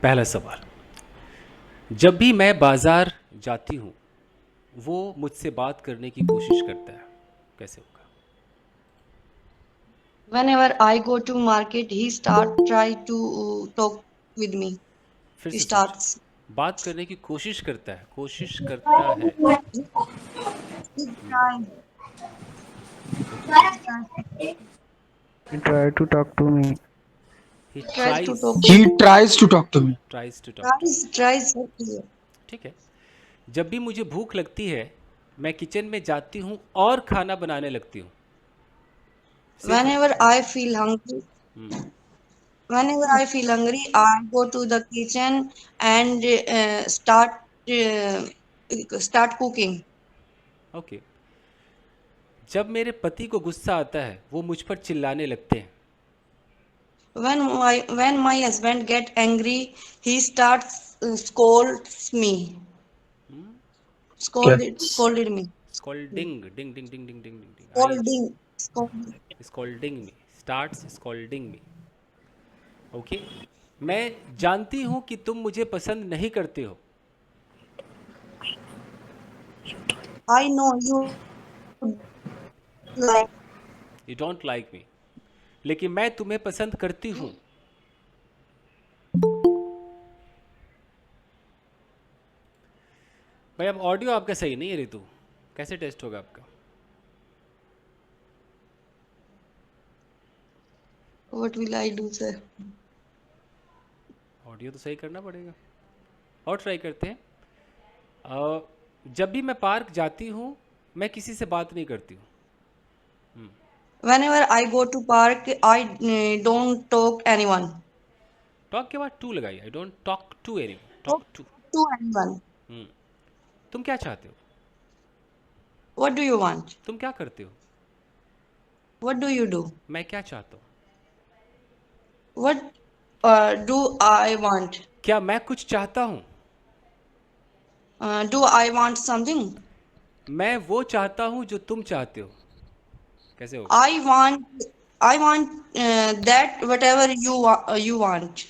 पहला सवाल, जब भी मैं बाजार जाती हूँ वो मुझसे बात करने की कोशिश करता है, कैसे होगा? Whenever I go to market, he start try to talk with me. फिर He से समझो, starts. बात करने की कोशिश करता है, कोशिश करता है। He tries. Okay, He tries. He tried to talk to me. He He tries to tries, talk to He tries to talk to me. Tries to talk to me. tries okay. ठीक है। जब भी मुझे भूख लगती है मैं kitchen में जाती हूँ और खाना बनाने लगती हूँ। Simple. Whenever I feel hungry, whenever I feel hungry, I go to the kitchen and start cooking. Okay. जब मेरे पति को गुस्सा आता है वो मुझ पर चिल्लाने लगते हैं। When my husband get angry, he starts scolds me. Yes. Scolded me. Scolding, डिंग डिंग डिंग डिंग डिंग डिंग डिंग, I Scolding. Scolding me, starts scolding me. Okay. मैं जानती हूँ कि तुम मुझे पसंद नहीं करते हो। I know you like. You don't like me, लेकिन मैं तुम्हें पसंद करती हूँ। भाई अब ऑडियो आपका सही नहीं है रितु, कैसे टेस्ट होगा आपका? What will I do, sir? Audio तो सही करना पड़ेगा। और ट्राई करते हैं। जब भी मैं पार्क जाती हूँ मैं किसी से बात नहीं करती हूँ। Whenever I go to park, I don't talk anyone. Talk के बाद टू लगाइए, I don't talk to any, Talk talk to. to anyone. तुम क्या चाहते हो? What do you want? तुम क्या करते हो? What do you do? मैं क्या चाहता हूँ? What do I want? क्या मैं कुछ चाहता हूँ? Do I want something? मैं वो चाहता हूँ जो तुम चाहते हो, कैसे होगा? I want. I want that whatever you want.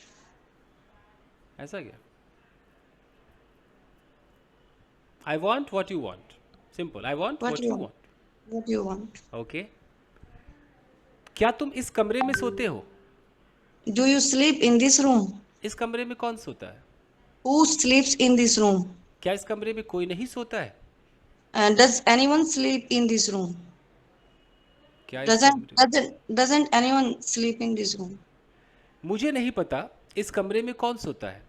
ऐसा क्या? I want what you want, simple, I want What what you you want? Want. What you want? Okay. क्या तुम इस कमरे में सोते हो? Do you sleep in this room? इस कमरे में कौन सोता है? Who sleeps in this room? क्या इस कमरे में कोई नहीं सोता है? Does anyone sleep in this room? क्या इस Doesn't कमरे, doesn't doesn't anyone sleep in this room? मुझे नहीं पता इस कमरे में कौन सोता है।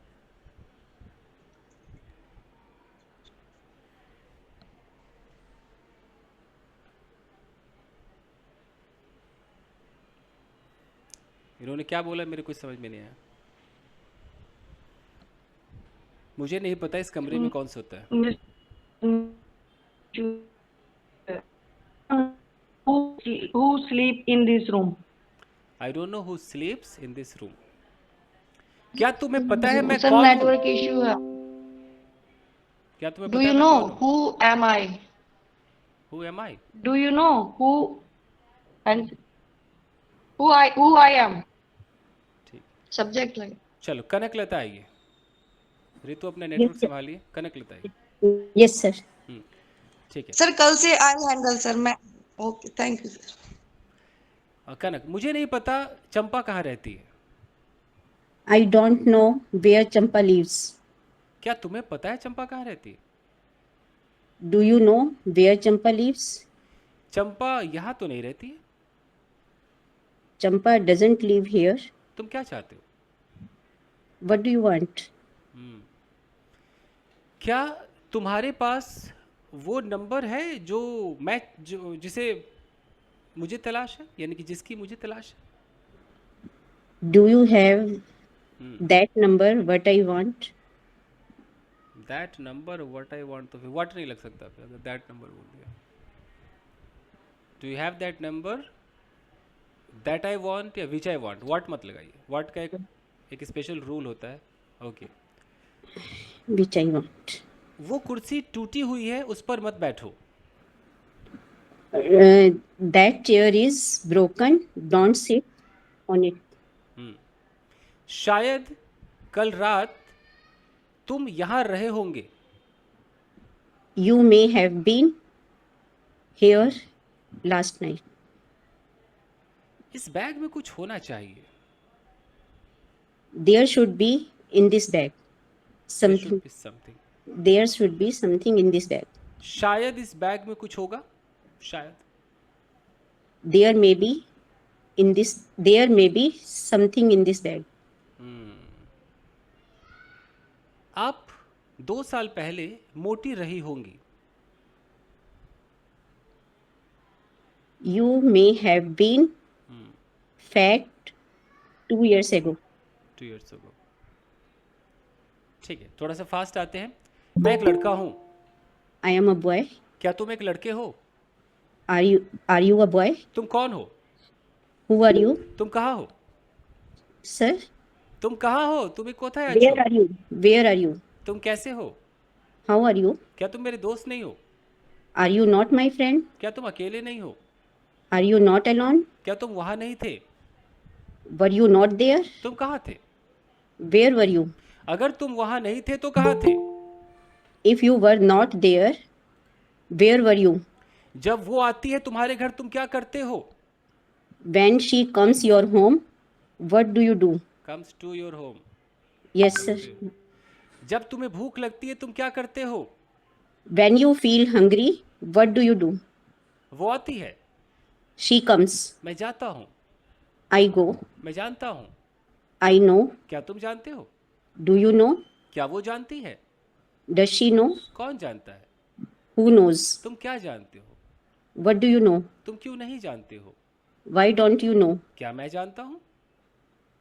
इन्होंने क्या बोला मेरे कुछ समझ में नहीं आया। मुझे नहीं पता इस कमरे में कौन सोता है। Who sleep in this room? I don't know who स्लीप्स in this room. क्या तुम्हें पता है मैं Some कौन हूँ? network issue है. क्या तुम्हें Do पता है you मैं कौन know हूँ? who am I? Who am I? Do you know and who I am? ठीक, Subject लगे. चलो कनक लता आइए। रितु अपने Yes, नेटवर्क संभालिए, कनक लता आइए। yes, sir. ठीक है। सर कल से आई हैंडल सर मैं. Okay thank you sir. Kanak, मुझे नहीं पता चंपा कहाँ रहती है। I don't know where Champa lives. क्या तुम्हें पता है चंपा कहाँ रहती है? Do you know where Champa lives? चंपा यहाँ तो नहीं रहती है। Champa doesn't live here. तुम क्या चाहते हो? What do you want? क्या तुम्हारे पास वो नंबर है जो मैं जो जिसे मुझे तलाश है, यानी कि जिसकी मुझे तलाश है? Do you have that number? What I want? That number what I want, तो फिर व्हाट नहीं लग सकता फिर अगर दैट नंबर बोल दिया। Do you have that number, that I want या विच आई वांट, व्हाट मत लगाइए। व्हाट का एक स्पेशल रूल होता है। ओके। Which I want. वो कुर्सी टूटी हुई है उस पर मत बैठो। That chair is broken. Don't sit on it. शायद कल रात तुम यहाँ रहे होंगे. You may have been here last night. इस बैग में कुछ होना चाहिए. There should be in this bag There something. should be something. There should be something in this bag. शायद इस बैग में कुछ होगा. शायद. There may be in this. There may be something in this bag. आप 2 साल पहले मोटी रही होंगी. You may have been fat 2 years ago. 2 years ago. ठीक है, थोड़ा सा फास्ट आते हैं. मैं एक लड़का हूँ. I am a boy. क्या तुम एक लड़के हो? Are you a boy? तुम कौन हो? Who are you? तुम कहाँ हो? Sir, तुम कहाँ हो? तुम एक कोথায় where আছো? are you? Where are you? तुम कैसे हो? How are you? क्या तुम मेरे दोस्त नहीं हो? Are you not my friend? क्या तुम अकेले नहीं हो? Are you not alone? क्या तुम वहाँ नहीं थे? Were you not there? तुम कहाँ थे? Where were you? अगर तुम वहाँ नहीं थे तो कहाँ थे? If you were not there, where were you? जब वो आती है तुम्हारे घर तुम क्या करते हो? When she comes your home, what do you do? Comes to your home. Yes, sir. जब तुम्हें भूख लगती है तुम क्या करते हो? When you feel hungry, what do you do? वो आती है. She comes. मैं जाता हूँ. I go. मैं जानता हूँ. I know. क्या तुम जानते हो? Do you know? क्या वो जानती है? Does she know? कौन जानता है? Who knows? तुम क्या जानते हो? What do you know? तुम क्यों नहीं जानते हो? Why don't you know? क्या मैं जानता हूँ?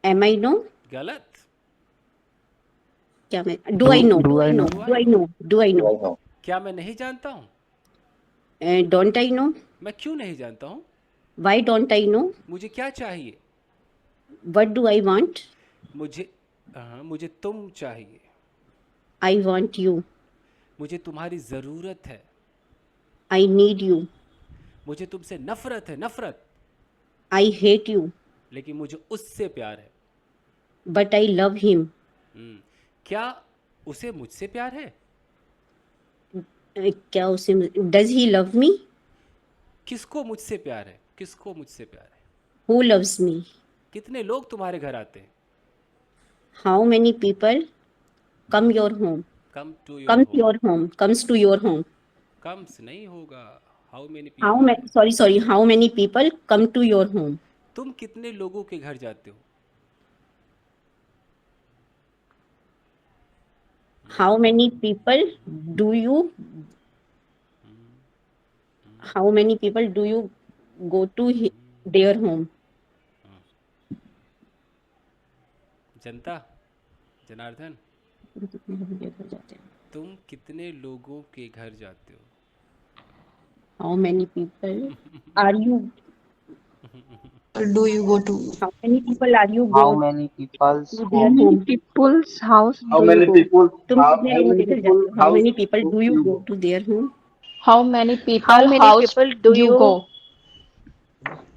Am I know? गलत. क्या मैं do I know? Do I know? Do I know? Do I know? क्या मैं नहीं जानता हूँ? Don't I know? मैं क्यों नहीं जानता हूँ? Why don't I know? मुझे क्या चाहिए? What do I want? मुझे तुम चाहिए. I want you. मुझे तुम्हारी ज़रूरत है. I need you. मुझे तुमसे नफरत है. नफरत. I hate you. लेकिन मुझे उससे प्यार है. But I love him. क्या उसे मुझसे प्यार है? क्या उसे Does he love me? किसको मुझसे प्यार है? किसको मुझसे प्यार है? Who loves me? कितने लोग तुम्हारे घर आते हैं? How many people come your home? Come to your Come home. to your home. Comes to your home. Comes नहीं होगा. How many How people? many? Sorry. How many people come to your home? तुम कितने लोगों के घर जाते हो? How many people do you? How many people do you go to their home? जनता. जनार्दन. तुम कितने लोगों के घर जाते हो? How many people are you? Do you go to? How many people are you How go many people's to their home? People's house. How do many you go? people? तुम How कितने how लोगों many के घर people? जाते हो? How How many people do you you go go? to their home? How many people? How many house people do you go?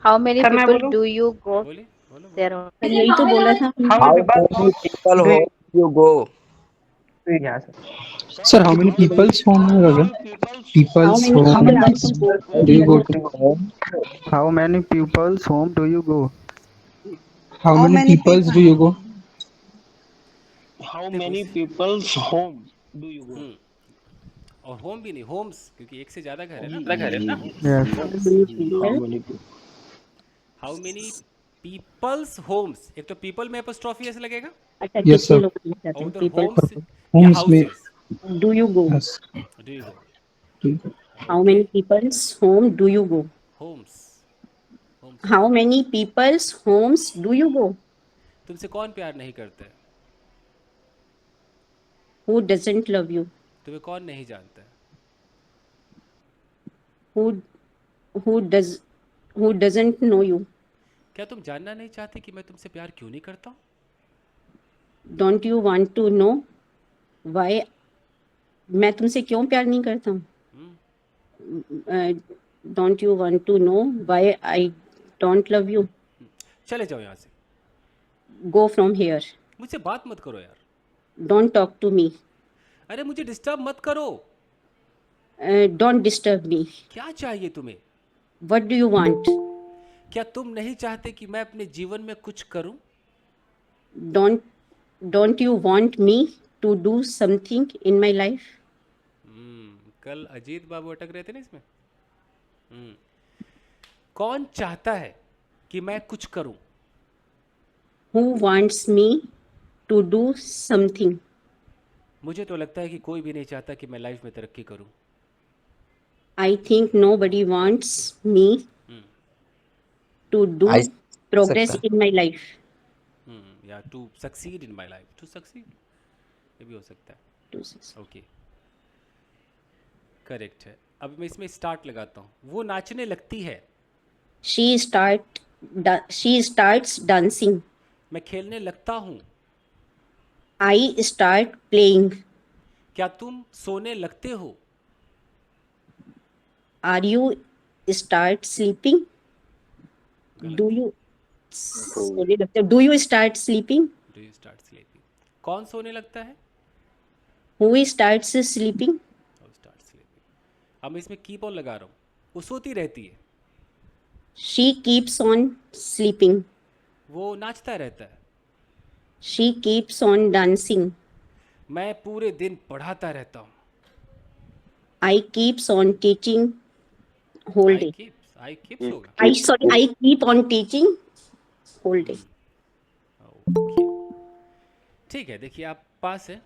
How many Sir, मैं people बोलूं? do you go बोले बोलो. there? on- sir यही तो बोला था How How many many people do home you go? Yeah, sir. Sir, how many people's home है Gagan? How People's many home people are you go do you go to? Home. How many people's home do you go? How many people's do you go? How many people's home do you go? और home भी नहीं, Holmes, क्योंकि एक से ज्यादा घर है ना. Yes. How many people? How many peoples homes. एक तो पीपल में एपोस्ट्रोफी ऐसे लगेगा. अच्छा Yes, कितने sir. लोग जाते और हैं उधर people? होम्स या Homes में houses. Do you go? yes. Do you go? ठीक है. How many people's home do you go? Homes. How many people's homes do you go? तुमसे कौन प्यार नहीं करता है? Who doesn't love you? तुम्हें कौन नहीं जानता है? Who doesn't know you? क्या तुम जानना नहीं चाहते कि मैं तुमसे प्यार क्यों नहीं करता हूँ? Don't you want to know why मैं तुमसे क्यों प्यार नहीं करता हूँ? Don't you want to know why I don't love you? चले जाओ यहाँ से. Go from here. मुझसे बात मत करो यार. Don't talk to me. अरे मुझे डिस्टर्ब मत करो. Don't disturb me. क्या चाहिए तुम्हें? What do you want? क्या तुम नहीं चाहते कि मैं अपने जीवन में कुछ करूं? Don't you want me to do something in my life? कल अजीत बाबू अटक रहे थे ना इसमें. कौन चाहता है कि मैं कुछ करूं? Who wants me to do something? मुझे तो लगता है कि कोई भी नहीं चाहता कि मैं लाइफ में तरक्की करूं. I think nobody wants me to do I progress सकता in my life. या to succeed in my life. To succeed ये भी हो सकता है. To succeed. ओके, करेक्ट है. अब मैं इसमें स्टार्ट लगाता हूँ. वो नाचने लगती है. She starts dancing. मैं खेलने लगता हूँ. I start playing. क्या तुम सोने लगते हो? Are you start sleeping? Do you Do you start sleeping? Do you start sleeping? कौन सोने लगता है? Who starts sleeping? Start sleeping. अब मैं इसमें कीप ऑन लगा रहा हूँ. वो सोती रहती है. She keeps on sleeping. वो नाचता रहता है. She keeps on dancing. मैं पूरे दिन पढ़ाता रहता हूँ. I keeps on teaching whole day. I keeps होगा. I keep on teaching whole day. Okay, ठीक है. देखिए आप पास है.